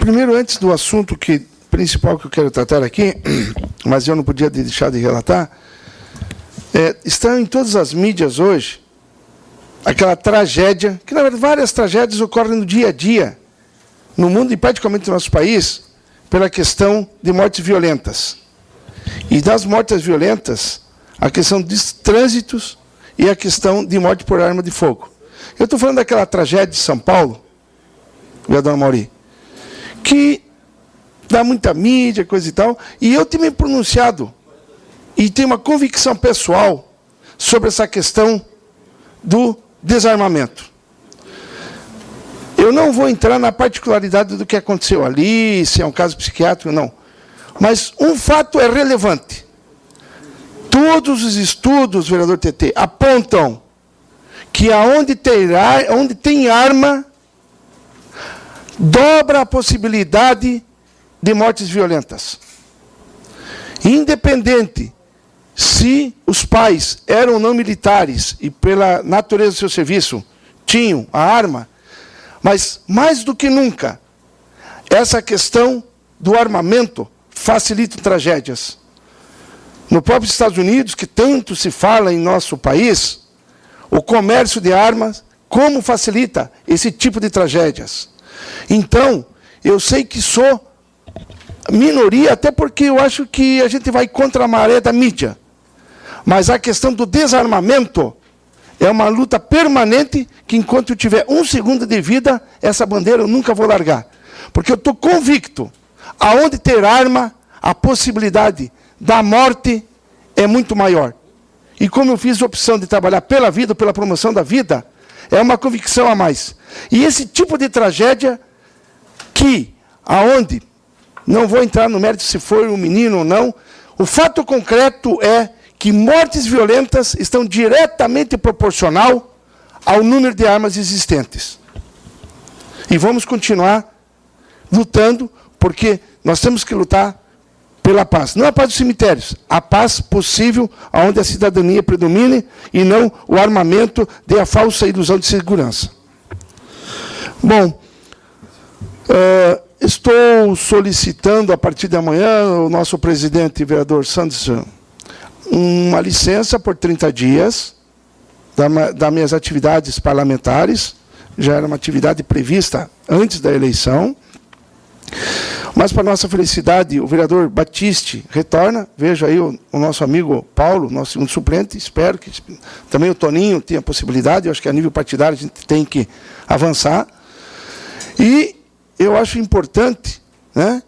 Primeiro, antes do assunto principal que eu quero tratar aqui, mas eu não podia deixar de relatar, estão em todas as mídias hoje aquela tragédia, que na verdade várias tragédias ocorrem no dia a dia, no mundo e praticamente no nosso país, pela questão de mortes violentas. E das mortes violentas, a questão dos trânsitos e a questão de morte por arma de fogo. Eu estou falando daquela tragédia de São Paulo, vereador Mauri, que dá muita mídia, coisa e tal, e eu tenho me pronunciado e tenho uma convicção pessoal sobre essa questão do desarmamento. Eu não vou entrar na particularidade do que aconteceu ali, se é um caso psiquiátrico, não. Mas um fato é relevante. Todos os estudos, vereador TT, apontam que onde tem arma, dobra a possibilidade de mortes violentas. Independente se os pais eram ou não militares e pela natureza do seu serviço tinham a arma, mas mais do que nunca, essa questão do armamento facilita tragédias. No próprio Estados Unidos, que tanto se fala em nosso país, o comércio de armas, como facilita esse tipo de tragédias. Então, eu sei que sou minoria, até porque eu acho que a gente vai contra a maré da mídia. Mas a questão do desarmamento é uma luta permanente que, enquanto eu tiver 1 segundo de vida, essa bandeira eu nunca vou largar. Porque eu estou convicto, aonde ter arma, a possibilidade da morte é muito maior. E como eu fiz a opção de trabalhar pela vida, pela promoção da vida, é uma convicção a mais. E esse tipo de tragédia que, aonde, não vou entrar no mérito se foi um menino ou não, o fato concreto é que mortes violentas estão diretamente proporcional ao número de armas existentes. E vamos continuar lutando, porque nós temos que lutar pela paz. Não a paz dos cemitérios, a paz possível, onde a cidadania predomine e não o armamento dê a falsa ilusão de segurança. Bom, estou solicitando a partir de amanhã, o nosso presidente, vereador Santos, uma licença por 30 dias das minhas atividades parlamentares. Já era uma atividade prevista antes da eleição. Mas, para nossa felicidade, o vereador Batiste retorna. Vejo aí o nosso amigo Paulo, nosso segundo suplente. Espero que também o Toninho tenha a possibilidade. Eu acho que a nível partidário a gente tem que avançar. E eu acho importante, né,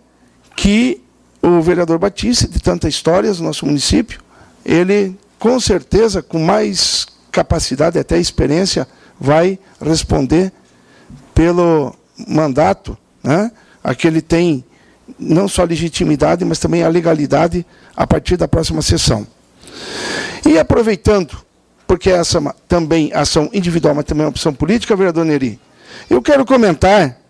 que o vereador Batiste, de tantas histórias no nosso município, ele, com certeza, com mais capacidade, até experiência, vai responder pelo mandato, né, a que ele tem não só a legitimidade, mas também a legalidade a partir da próxima sessão. E aproveitando, porque essa também é ação individual, mas também é uma opção política, vereador Neri, eu quero comentar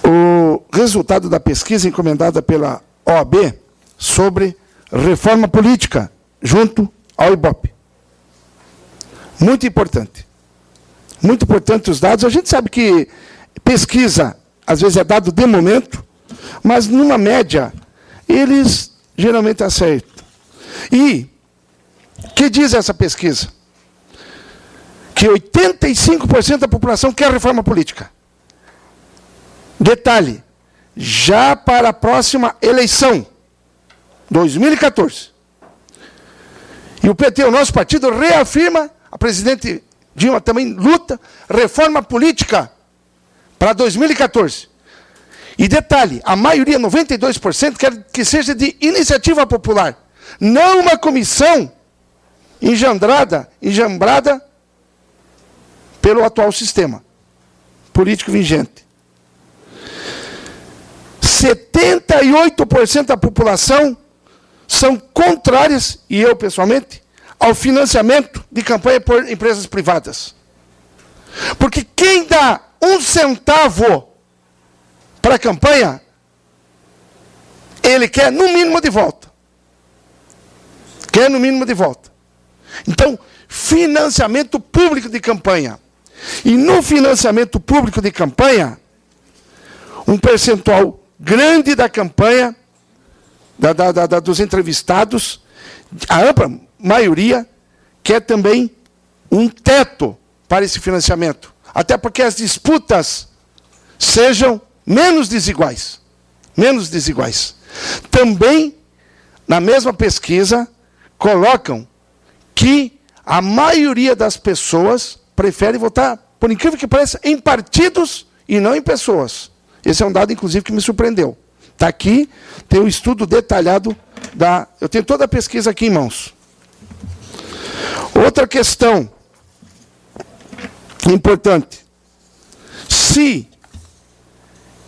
o resultado da pesquisa encomendada pela OAB sobre reforma política junto ao IBOP. Muito importante. Muito importante os dados. A gente sabe que pesquisa, às vezes, é dado de momento, mas, numa média, eles geralmente acertam. E o que diz essa pesquisa? Que 85% da população quer reforma política. Detalhe, já para a próxima eleição, 2014. E o PT, o nosso partido, reafirma, a presidente Dilma também luta, reforma política para 2014. E detalhe, a maioria, 92%, quer que seja de iniciativa popular. Não uma comissão engembrada pelo atual sistema político vigente. 78% da população são contrárias, e eu pessoalmente, ao financiamento de campanha por empresas privadas. Porque quem dá 1 centavo para a campanha, ele quer no mínimo de volta. Quer no mínimo de volta. Então, financiamento público de campanha. E no financiamento público de campanha, um percentual grande da campanha, dos entrevistados, a ampla maioria, quer também um teto para esse financiamento. Até porque as disputas sejam menos desiguais. Menos desiguais. Também, na mesma pesquisa, colocam que a maioria das pessoas prefere votar, por incrível que pareça, em partidos e não em pessoas. Esse é um dado, inclusive, que me surpreendeu. Está aqui, tem um estudo detalhado da... Eu tenho toda a pesquisa aqui em mãos. Outra questão importante. Se,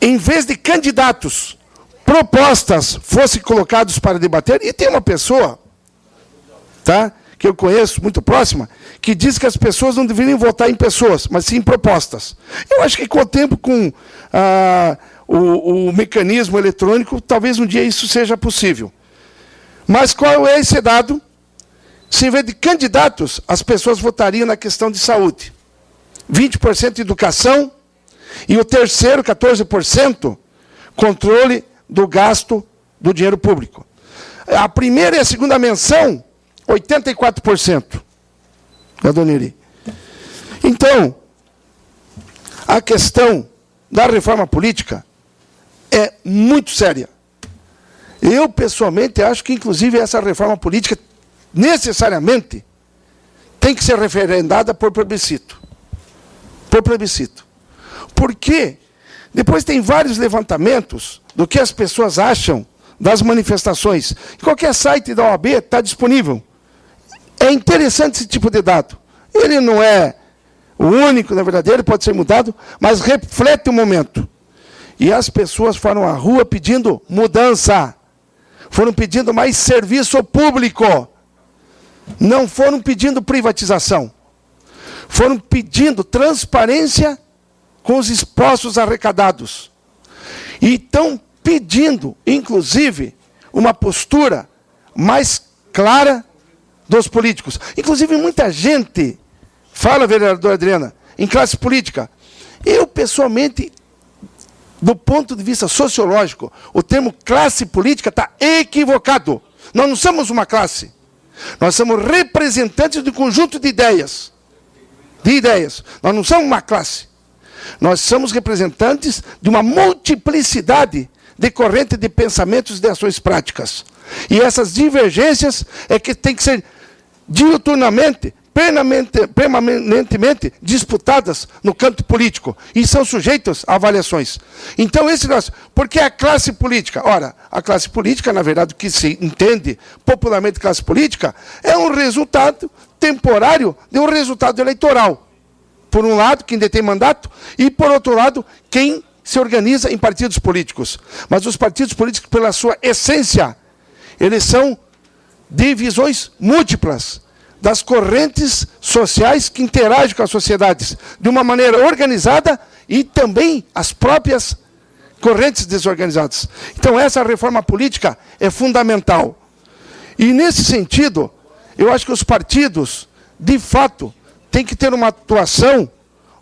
em vez de candidatos, propostas fossem colocadas para debater, e tem uma pessoa, tá, que eu conheço, muito próxima, que diz que as pessoas não deveriam votar em pessoas, mas sim em propostas. Eu acho que com o tempo, com o mecanismo eletrônico, talvez um dia isso seja possível. Mas qual é esse dado? Se em vez de candidatos, as pessoas votariam na questão de saúde. 20% de educação, e o terceiro, 14%, controle do gasto do dinheiro público. A primeira e a segunda menção, 84%. Da Dona Iri. Então, a questão da reforma política é muito séria. Eu, pessoalmente, acho que, inclusive, essa reforma política, necessariamente, tem que ser referendada por plebiscito. Por plebiscito. Porque depois tem vários levantamentos do que as pessoas acham das manifestações. Em qualquer site da OAB está disponível. É interessante esse tipo de dado. Ele não é o único, na verdade, ele pode ser mudado, mas reflete o momento. E as pessoas foram à rua pedindo mudança. Foram pedindo mais serviço público. Não foram pedindo privatização. Foram pedindo transparência com os impostos arrecadados. E estão pedindo, inclusive, uma postura mais clara dos políticos. Inclusive, muita gente fala, vereadora Adriana, em classe política. Eu, pessoalmente, do ponto de vista sociológico, o termo classe política está equivocado. Nós não somos uma classe. Nós somos representantes de um conjunto de ideias. Nós não somos uma classe. Nós somos representantes de uma multiplicidade decorrente de pensamentos e de ações práticas. E essas divergências é que tem que ser diuturnamente, permanentemente disputadas no campo político e são sujeitos a avaliações. Então, por que a classe política? Ora, a classe política, na verdade, o que se entende popularmente classe política, é um resultado temporário de um resultado eleitoral. Por um lado, quem detém mandato, e por outro lado, quem se organiza em partidos políticos. Mas os partidos políticos, pela sua essência, eles são divisões múltiplas das correntes sociais que interagem com as sociedades de uma maneira organizada e também as próprias correntes desorganizadas. Então, essa reforma política é fundamental. E, nesse sentido, eu acho que os partidos, de fato, têm que ter uma atuação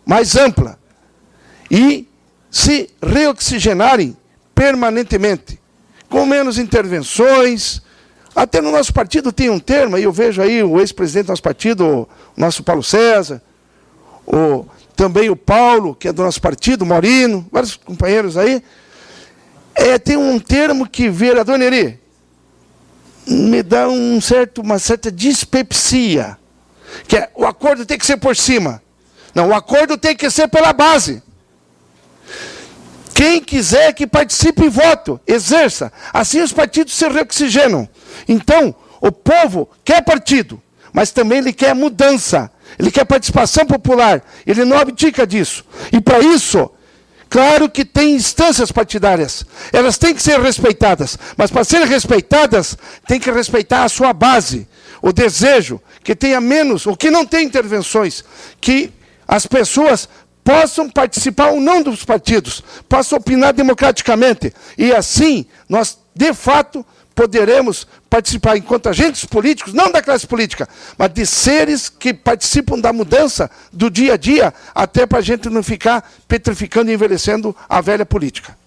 mais ampla e se reoxigenarem permanentemente, com menos intervenções. Até no nosso partido tem um termo, e eu vejo aí o ex-presidente do nosso partido, o nosso Paulo César, também o Paulo, que é do nosso partido, o Maurino, vários companheiros aí. Tem um termo que, vereador Neri, me dá uma certa dispepsia, que é o acordo tem que ser por cima. Não, o acordo tem que ser pela base. Quem quiser que participe e vote, exerça. Assim os partidos se reoxigenam. Então, o povo quer partido, mas também ele quer mudança. Ele quer participação popular. Ele não abdica disso. E para isso, claro que tem instâncias partidárias. Elas têm que ser respeitadas. Mas para serem respeitadas, tem que respeitar a sua base. O desejo que tenha menos, ou que não tenha intervenções, que as pessoas possam participar ou não dos partidos, possam opinar democraticamente. E assim, nós, de fato, poderemos participar enquanto agentes políticos, não da classe política, mas de seres que participam da mudança do dia a dia, até para a gente não ficar petrificando e envelhecendo a velha política.